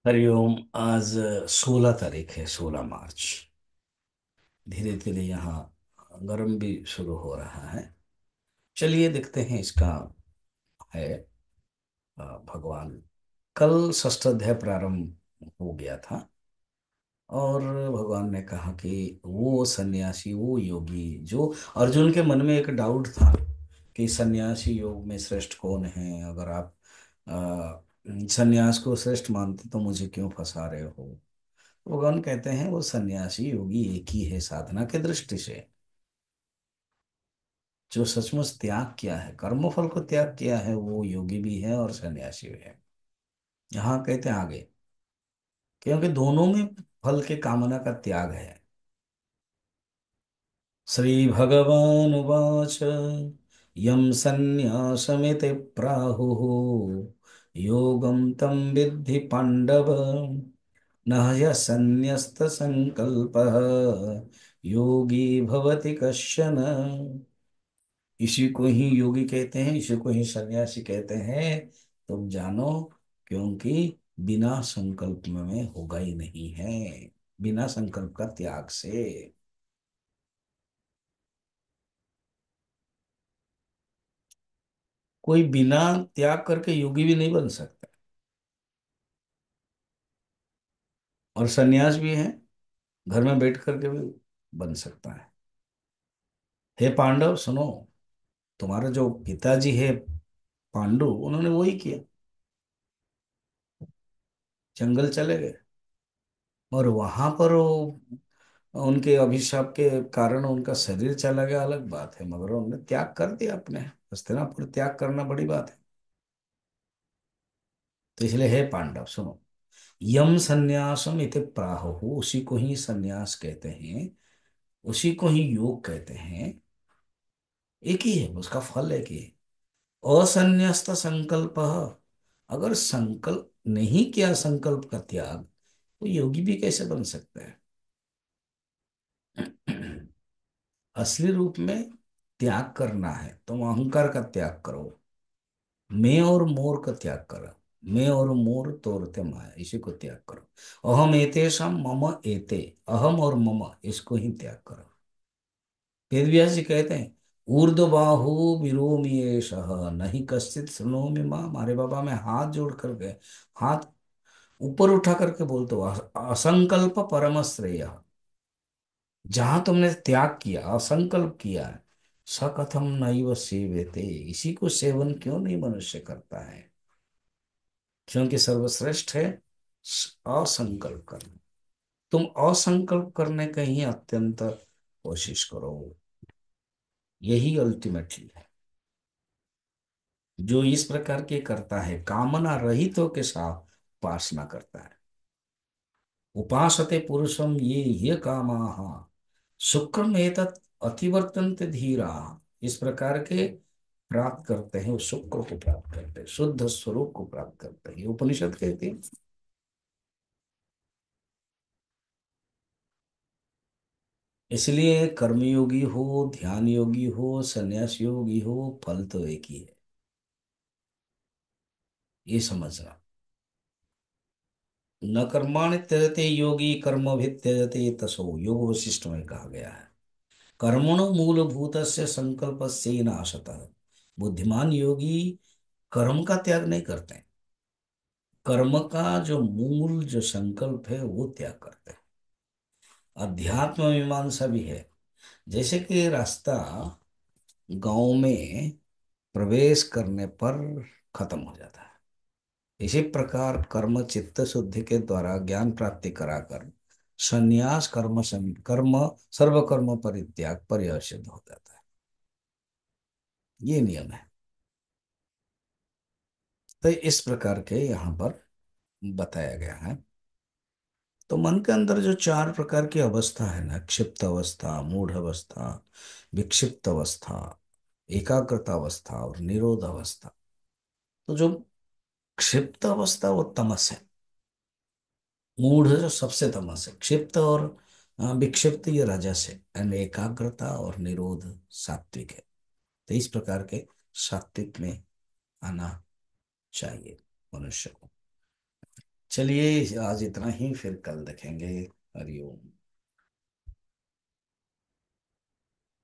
हरिओम। आज 16 तारीख है, 16 मार्च। धीरे धीरे यहाँ गर्म भी शुरू हो रहा है। चलिए देखते हैं इसका है। भगवान, कल षष्ठ अध्याय प्रारंभ हो गया था। और भगवान ने कहा कि वो सन्यासी, वो योगी जो अर्जुन के मन में एक डाउट था कि सन्यासी योग में श्रेष्ठ कौन है। अगर आप सन्यास को श्रेष्ठ मानते तो मुझे क्यों फंसा रहे हो। भगवान कहते हैं वो सन्यासी योगी एक ही है साधना के दृष्टि से। जो सचमुच त्याग किया है, कर्मफल को त्याग किया है, वो योगी भी है और सन्यासी भी है। यहाँ कहते हैं आगे, क्योंकि दोनों में फल के कामना का त्याग है। श्री भगवान उवाच यम सन्न्यासमिति प्राहुः योगं तं विद्धि पांडव न ह्यसन्न्यस्त संकल्पः योगी भवति कश्चन। इसी को ही योगी कहते हैं, इसी को ही सन्यासी कहते हैं। तुम जानो, क्योंकि बिना संकल्प में होगा ही नहीं है, बिना संकल्प का त्याग से। कोई बिना त्याग करके योगी भी नहीं बन सकता। और सन्यास भी है, घर में बैठ करके भी बन सकता है। हे पांडव सुनो, तुम्हारे जो पिताजी है पांडु, उन्होंने वही किया। जंगल चले गए और वहां पर वो उनके अभिशाप के कारण उनका शरीर चला गया, अलग बात है, मगर उन्होंने त्याग कर दिया अपने। हस्तिनापुर त्याग करना बड़ी बात है। तो इसलिए हे पांडव सुनो, यम संन्यासम इति प्राहुः, उसी को ही संन्यास कहते हैं, उसी को ही योग कहते हैं। एक ही है, उसका फल एक ही है। असन्यस्त संकल्प, अगर संकल्प नहीं किया, संकल्प का त्याग, तो योगी भी कैसे बन सकता है। असली रूप में त्याग करना है तो अहंकार का त्याग करो। मैं और मोर का त्याग करो। मैं और मोर तोड़ते माया, इसी को त्याग करो। अहम एतेषाम मम एते, अहम और मम, इसको ही त्याग करो। वेद व्यास जी कहते हैं ऊर्ध्वबाहु विरोमि एषः नहीं कश्चित शृणोमि मां। हमारे बाबा में हाथ जोड़ कर गए, हाथ ऊपर उठा करके बोलते हो असंकल्प परम श्रेय। जहां तुमने त्याग किया, असंकल्प किया है, स कथम नैव सेव्यते, इसी को सेवन क्यों नहीं मनुष्य करता है। क्योंकि सर्वश्रेष्ठ है असंकल्प करना। तुम असंकल्प करने का ही अत्यंत कोशिश करो। यही अल्टीमेटली है। जो इस प्रकार के करता है, कामना रहितों के साथ उपासना करता है। उपासते पुरुषम ये कामाः शुक्रम एतत् अतिवर्तन्ते धीरा। इस प्रकार के प्राप्त करते हैं, उस शुक्र को प्राप्त करते हैं, शुद्ध स्वरूप को प्राप्त करते हैं, ये उपनिषद कहते हैं। इसलिए कर्मयोगी हो, ध्यान योगी हो, संन्यास योगी हो, फल तो एक ही है, ये समझना। न कर्माणि त्यजते योगी कर्मभिः त्यजते तसो योग वशिष्ठ में कहा गया है। कर्मणो मूलभूतस्य संकल्पस्य नाशतः। बुद्धिमान योगी कर्म का त्याग नहीं करते हैं, कर्म का जो मूल जो संकल्प है वो त्याग करते हैं। अध्यात्म मीमांसा भी है। जैसे कि रास्ता गांव में प्रवेश करने पर खत्म हो जाता है, इसी प्रकार कर्म चित्त शुद्धि के द्वारा ज्ञान प्राप्ति कराकर संन्यास कर्म सर्व कर्म परित्याग पर सिद्ध हो जाता है। ये नियम है। तो इस प्रकार के यहाँ पर बताया गया है। तो मन के अंदर जो चार प्रकार की अवस्था है ना, क्षिप्त अवस्था, मूढ़ अवस्था, विक्षिप्त अवस्था, एकाग्रता अवस्था और निरोध अवस्था। तो जो क्षिप्त अवस्था वो तमस है, मूढ़ जो सबसे तमस है, क्षिप्त और विक्षिप्त ये रजस है, एंड एकाग्रता और निरोध सात्विक है। तो इस प्रकार के सात्विक में आना चाहिए मनुष्य को। चलिए आज इतना ही, फिर कल देखेंगे। हरिओम।